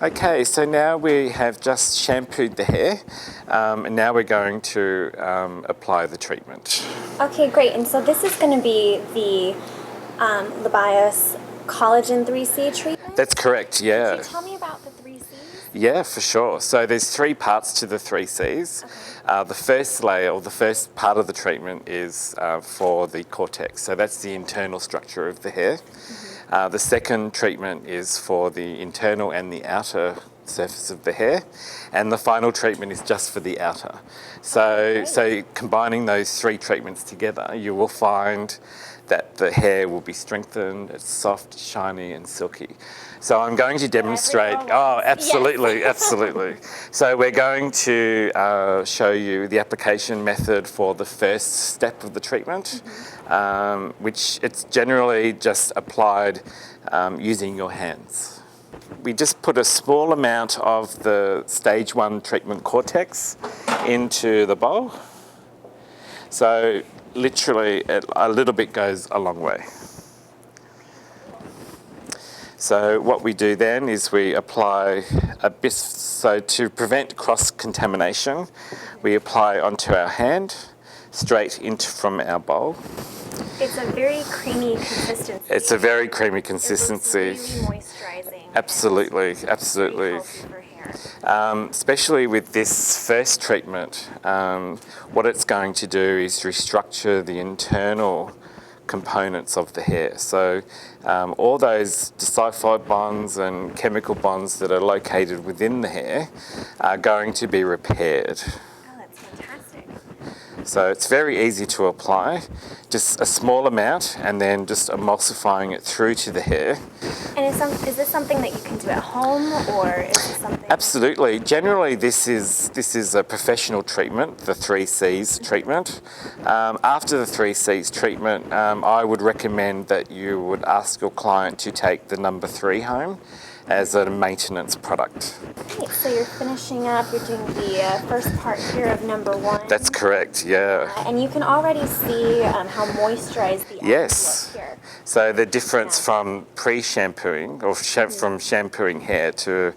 Okay, so now we have just shampooed the hair, and now we're going to apply the treatment. Okay, great. And so this is going to be the Libios Collagen 3C treatment? That's correct, yeah. So tell me about the 3Cs. Yeah, for sure. So there's three parts to the 3Cs. Okay. The first layer, or the first part of the treatment is for the cortex. So that's the internal structure of the hair. The second treatment is for the internal and the outer surface of the hair. And the final treatment is just for the outer. So combining those three treatments together, you will find that the hair will be strengthened, it's soft, shiny and silky. So I'm going to demonstrate, absolutely, Yes. absolutely. So we're going to show you the application method for the first step of the treatment, which it's generally just applied using your hands. We just put a small amount of the stage 1 treatment cortex into the bowl. So literally a little bit goes a long way. So what we do then is we apply a bit, so to prevent cross-contamination, we apply onto our hand, straight into from our bowl. It's a very creamy consistency. It's a very creamy consistency. It's really moisturizing. Absolutely, It's absolutely. really healthy for hair. Especially with this first treatment, what it's going to do is restructure the internal components of the hair. So all those disulfide bonds and chemical bonds that are located within the hair are going to be repaired. Oh, that's fantastic. So it's very easy to apply, just a small amount and then just emulsifying it through to the hair. And is this something that you can do at home, or is this something? Absolutely. Generally, this is a professional treatment, the 3Cs treatment. After the 3Cs treatment, I would recommend that you would ask your client to take the number 3 home as a maintenance product. Okay, so you're finishing up, you're doing the first part here of number 1. That's correct, yeah. And you can already see how moisturized the Yes. look here. So the difference from pre-shampooing or from shampooing hair to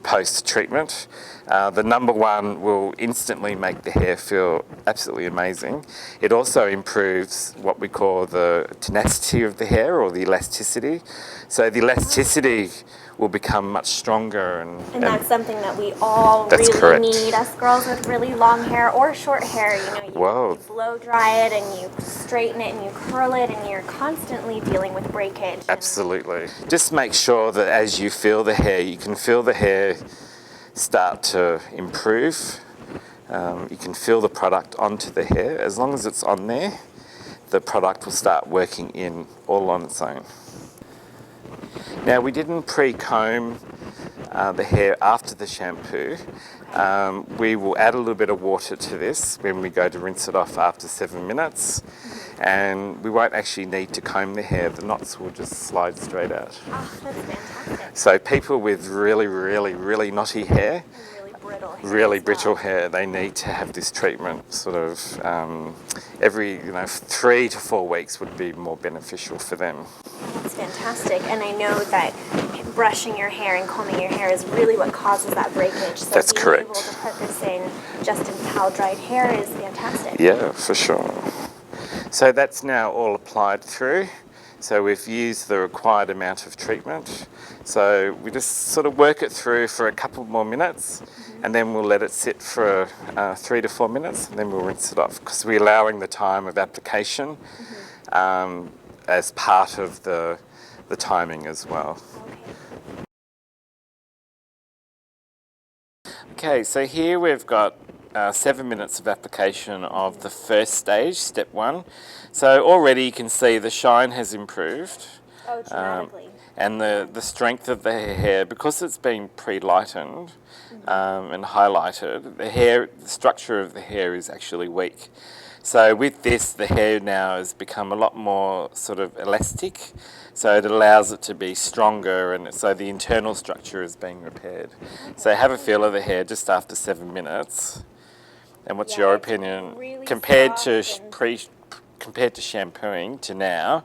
post-treatment, the number 1 will instantly make the hair feel absolutely amazing. It also improves what we call the tenacity of the hair, or the elasticity. So the elasticity will become much stronger. And that's something that we all That's really correct. need, us girls with really long hair or short hair. You Whoa. blow dry it and you straighten it and you curl it, and you're constantly dealing with breakage. Absolutely. Just make sure that as you feel the hair, you can feel the hair start to improve. You can feel the product onto the hair. As long as it's on there, the product will start working in all on its own. Now, we didn't pre-comb the hair after the shampoo. We will add a little bit of water to this when we go to rinse it off after 7 minutes, and we won't actually need to comb the hair. The knots will just slide straight out. Oh, that's fantastic. So people with really, really, really knotty hair, And really brittle hair. really as well. brittle hair, they need to have this treatment sort of every 3 to 4 weeks would be more beneficial for them. That's fantastic. And I know that brushing your hair and combing your hair is really what causes that breakage. So That's being correct. able to put this in just in towel-dried hair is fantastic. Yeah, for sure. So that's now all applied through. So we've used the required amount of treatment. So we just sort of work it through for a couple more minutes, and then we'll let it sit for 3 to 4 minutes, and then we'll rinse it off, because we're allowing the time of application as part of the timing as well. Okay, so here we've got 7 minutes of application of the first stage, step 1. So already you can see the shine has improved. Oh, dramatically. And the strength of the hair, because it's been pre-lightened and highlighted, the structure of the hair is actually weak. So with this, the hair now has become a lot more sort of elastic, so it allows it to be stronger, and so the internal structure is being repaired. So have a feel of the hair just after 7 minutes. And what's your it's opinion really compared to soft and- compared to shampooing to now?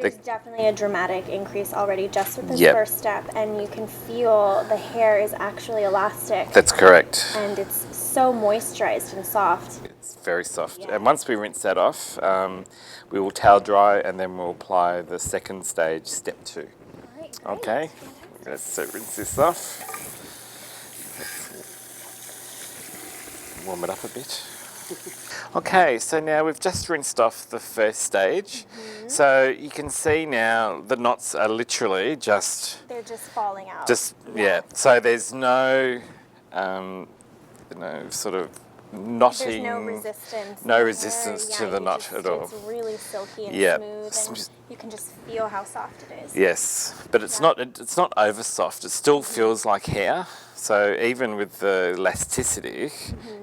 There's definitely a dramatic increase already just with this Yep. first step, and you can feel the hair is actually elastic. That's correct. And it's so moisturized and soft. It's very soft. Yeah. And once we rinse that off, we will towel dry and then we'll apply the second stage, step 2. All right, great. Okay, let's rinse this off. Let's warm it up a bit. Okay, so now we've just rinsed off the first stage. So you can see now the knots are literally just, They're just falling out. yeah. So there's no, sort of knotting. There's no resistance. No there. resistance to Yeah, the you knot just- at all. It's really silky and Yeah. smooth, and you can just feel how soft it is. Yes, but it's Yeah. not over soft. It still feels like hair. So even with the elasticity,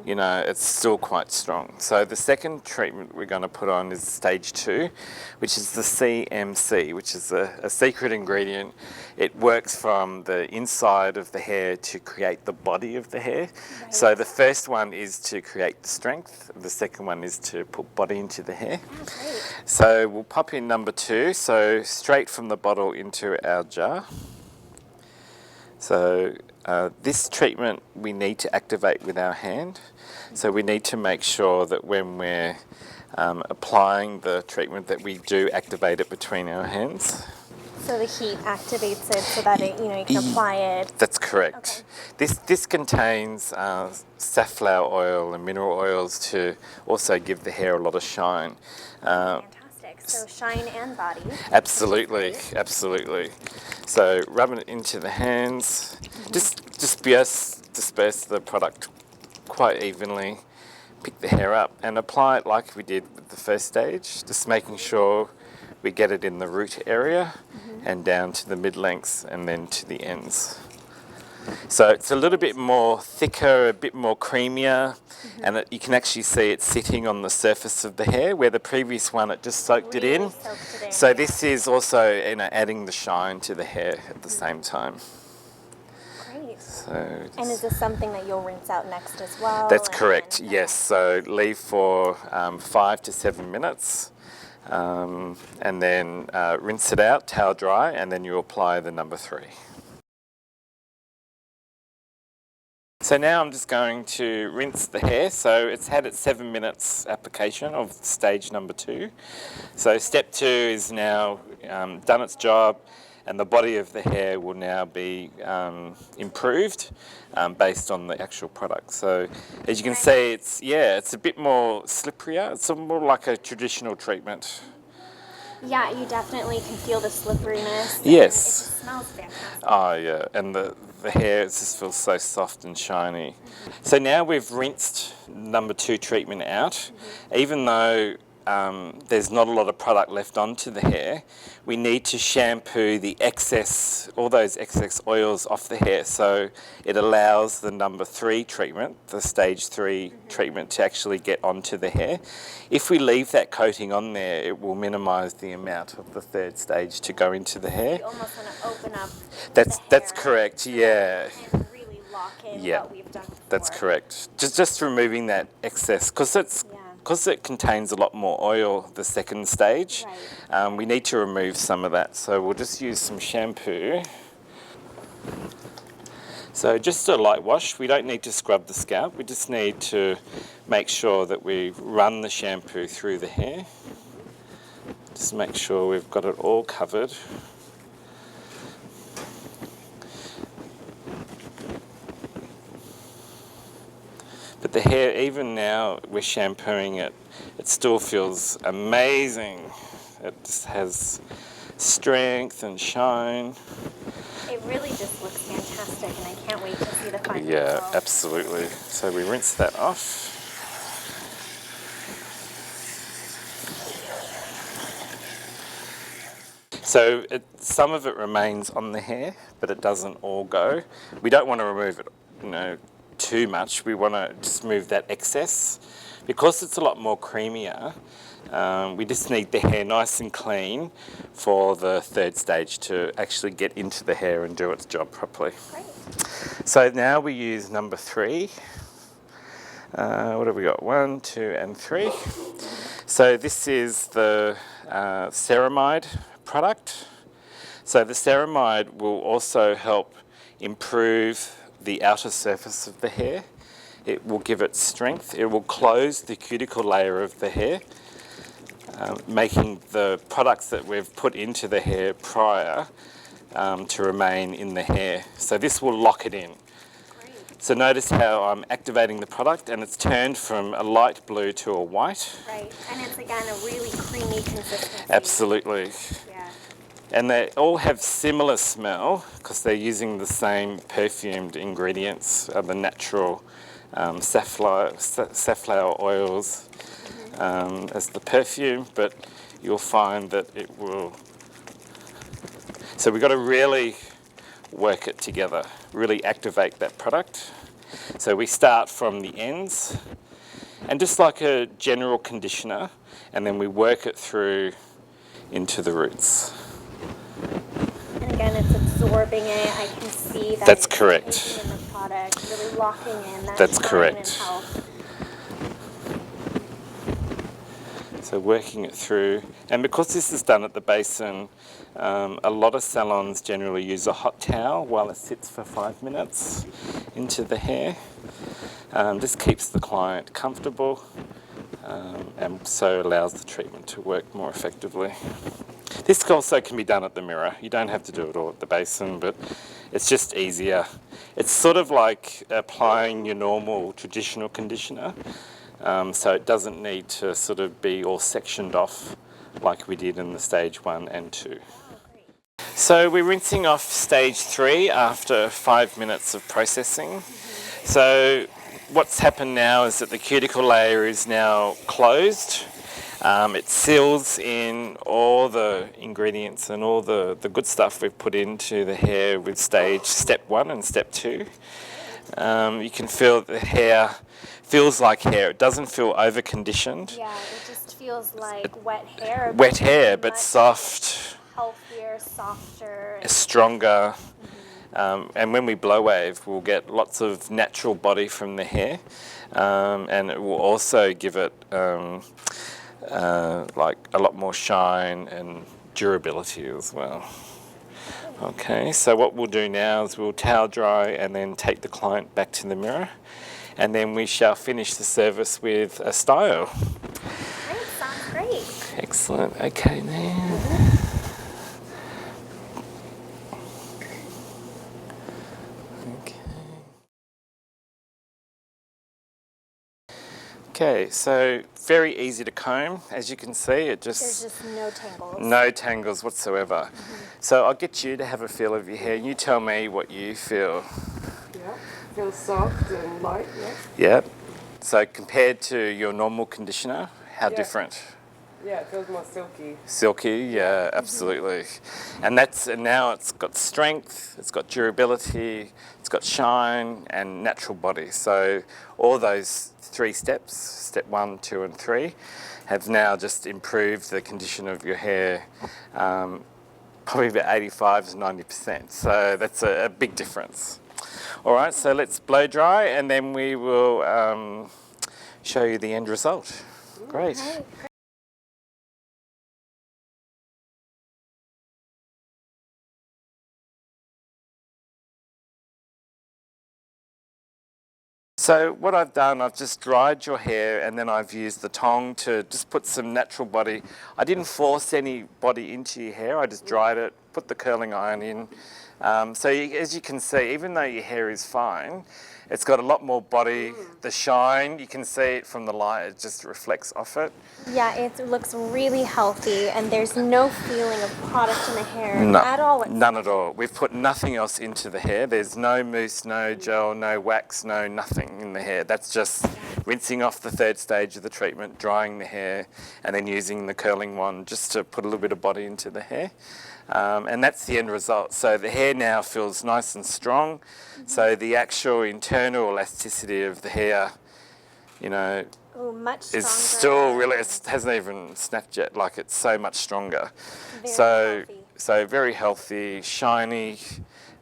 it's still quite strong. So the second treatment we're going to put on is stage 2, which is the CMC, which is a secret ingredient. It works from the inside of the hair to create the body of the hair. Right. So the first one is to create the strength. The second one is to put body into the hair. Oh, great. So we'll pop in number 2, so straight from the bottle into our jar. So this treatment we need to activate with our hand. So we need to make sure that when we're applying the treatment that we do activate it between our hands. So the heat activates it so that it, you can apply it. That's correct. Okay. This contains safflower oil and mineral oils to also give the hair a lot of shine. Fantastic. So shine and body. Absolutely, absolutely. So rubbing it into the hands, just disperse the product quite evenly, pick the hair up and apply it like we did with the first stage, just making sure we get it in the root area and down to the mid-lengths and then to the ends. So it's a little bit more thicker, a bit more creamier, and you can actually see it sitting on the surface of the hair, where the previous one it just soaked it in. Soaked it in, So yeah. this is also adding the shine to the hair at the same time. Great. So And is this something that you'll rinse out next as well? that's and correct. then- Yes. So leave for 5 to 7 minutes, and then rinse it out, towel dry, and then you apply the number 3. So now I'm just going to rinse the hair. So it's had its 7 minutes application of stage number 2. So step 2 is now done its job, and the body of the hair will now be improved based on the actual product. So as you can see, it's a bit more slipperier. It's more like a traditional treatment. Yeah, you definitely can feel the slipperiness. and Yes. It just smells fantastic. Oh yeah, and the hair just feels so soft and shiny. So now we've rinsed number 2 treatment out. Even though there's not a lot of product left onto the hair, we need to shampoo all those excess oils off the hair. So it allows the number 3 treatment, the stage 3 treatment, to actually get onto the hair. If we leave that coating on there, it will minimise the amount of the 3rd stage to go into the hair. You almost want to open up That's the hair correct, so yeah. that you can really lock in Yeah. what we've done before. That's correct. Just removing that excess, because it contains a lot more oil, the second stage. Right. We need to remove some of that. So we'll just use some shampoo. So just a light wash. We don't need to scrub the scalp. We just need to make sure that we run the shampoo through the hair. Just make sure we've got it all covered. But the hair, even now we're shampooing it, it still feels amazing. It just has strength and shine. It really just looks fantastic, and I can't wait to see the final Yeah, result. absolutely. So we rinse that off. So some of it remains on the hair, but it doesn't all go. We don't want to remove it, too much. We want to just move that excess. Because it's a lot more creamier, we just need the hair nice and clean for the 3rd stage to actually get into the hair and do its job properly. Great. So now we use number 3. What have we got? 1, 2, and 3. So this is the ceramide product. So the ceramide will also help improve the outer surface of the hair. It will give it strength. It will close the cuticle layer of the hair, making the products that we've put into the hair prior to remain in the hair. So this will lock it in. So notice how I'm activating the product and it's turned from a light blue to a white. Right, and it's again a really creamy consistency. Absolutely. Yeah. And they all have similar smell because they're using the same perfumed ingredients, the natural safflower oils as the perfume, but you'll find that it will. So we've got to really work it together, really activate that product. So we start from the ends, and just like a general conditioner, and then we work it through into the roots. And again, it's absorbing it. I can see that. That's it's correct. taking in the product, really locking in that That's shine correct. and health. So working it through, and because this is done at the basin, a lot of salons generally use a hot towel while it sits for 5 minutes into the hair. This keeps the client comfortable and so allows the treatment to work more effectively. This also can be done at the mirror. You don't have to do it all at the basin, but it's just easier. It's sort of like applying your normal traditional conditioner. So it doesn't need to sort of be all sectioned off like we did in the stage 1 and 2. So we're rinsing off stage 3 after 5 minutes of processing. So what's happened now is that the cuticle layer is now closed. It seals in all the ingredients and all the good stuff we've put into the hair with step 1 and step 2. You can feel the hair feels like hair. It doesn't feel over-conditioned. Yeah, it just feels like wet hair. Wet hair, but much soft. Healthier, softer. Stronger. And when we blow wave, we'll get lots of natural body from the hair. And it will also give it like a lot more shine and durability as well. Okay, so what we'll do now is we'll towel dry and then take the client back to the mirror, and then we shall finish the service with a style. Great, sounds great. Excellent. Okay, now. Okay, so very easy to comb. As you can see, There's just no tangles. no tangles whatsoever. So I'll get you to have a feel of your hair. You tell me what you feel. Yeah, feels soft and light, yeah. Yep. So compared to your normal conditioner, how Yeah. different? Yeah, it feels more silky. Silky, yeah, absolutely. And now it's got strength, it's got durability, it's got shine and natural body. So all those 3 steps, step 1, 2 and 3, have now just improved the condition of your hair probably about 85 to 90%. So that's a big difference. All right, so let's blow dry and then we will show you the end result. Great. Right. So what I've done, I've just dried your hair and then I've used the tong to just put some natural body. I didn't force any body into your hair, I just dried it, put the curling iron in. As you can see, even though your hair is fine, it's got a lot more body. The shine, you can see it from the light, it just reflects off it. Yeah, it looks really healthy, and there's no feeling of product in the hair No, at all. none at all. We've put nothing else into the hair. There's no mousse, no gel, no wax, no nothing in the hair. That's just rinsing off the 3rd stage of the treatment, drying the hair, and then using the curling wand just to put a little bit of body into the hair. And that's the end result. So the hair now feels nice and strong. So the actual internal elasticity of the hair, you know, Ooh, much stronger. is still really, it hasn't even snapped yet, like it's so much stronger. Very healthy. So very healthy, shiny,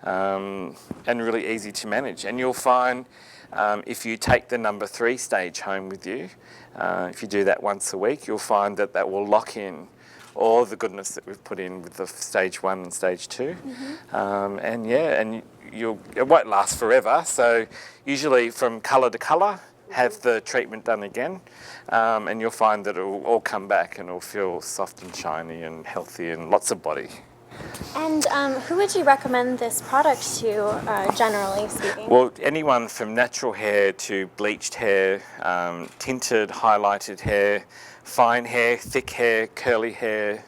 and really easy to manage. And you'll find if you take the number 3 stage home with you, if you do that once a week, you'll find that will lock in all the goodness that we've put in with the stage 1 and stage 2. And yeah, and it won't last forever. So usually from colour to colour, have the treatment done again, and you'll find that it will all come back and it'll feel soft and shiny and healthy and lots of body. And who would you recommend this product to, generally speaking? Well, anyone from natural hair to bleached hair, tinted, highlighted hair, fine hair, thick hair, curly hair,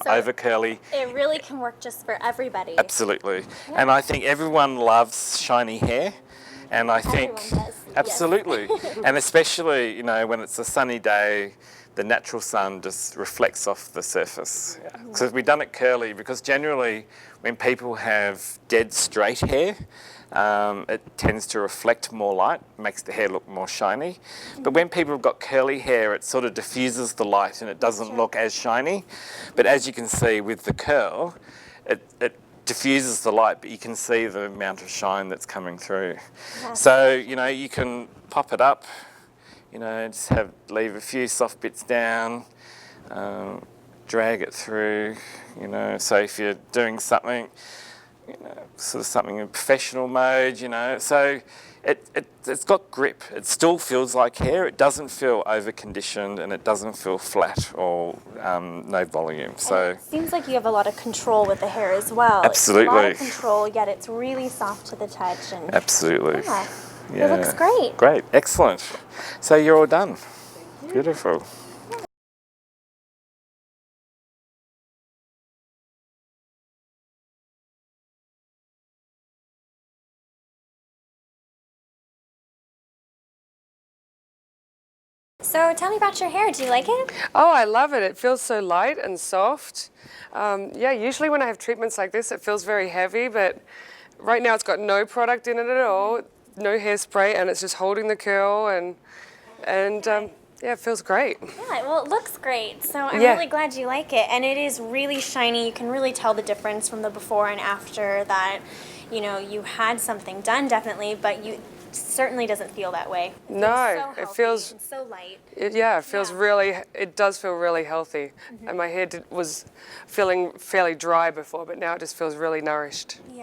over curly. It really can work just for everybody. Absolutely. And I think everyone loves shiny hair. And I think, Everyone does, yes. absolutely. And especially, you know, when it's a sunny day, the natural sun just reflects off the surface. So we've done it curly because generally when people have dead straight hair, it tends to reflect more light, makes the hair look more shiny. But when people have got curly hair, it sort of diffuses the light and it doesn't look as shiny. But as you can see with the curl, it diffuses the light, but you can see the amount of shine that's coming through. So, you know, you can pop it up, you know, just leave a few soft bits down, drag it through, you know, so if you're doing something, you know, sort of something in professional mode, you know, so it's got grip. It still feels like hair. It doesn't feel over-conditioned and it doesn't feel flat or no volume. So it seems like you have a lot of control with the hair as well. Absolutely. It's a lot of control, yet it's really soft to the touch. And absolutely. Yeah, it looks great. Great, excellent. So you're all done. Beautiful. So tell me about your hair. Do you like it? Oh, I love it. It feels so light and soft. Yeah, usually when I have treatments like this, it feels very heavy, but right now it's got no product in it at all, no hairspray, and it's just holding the curl, and yeah, it feels great. Yeah, well, it looks great. So I'm Yeah. really glad you like it. And it is really shiny. You can really tell the difference from the before and after that, you know, you had something done definitely, but you certainly doesn't feel that way. It feels No, so it healthy feels- and so light. It feels Yeah. really, it does feel really healthy. And my hair was feeling fairly dry before, but now it just feels really nourished. Yeah.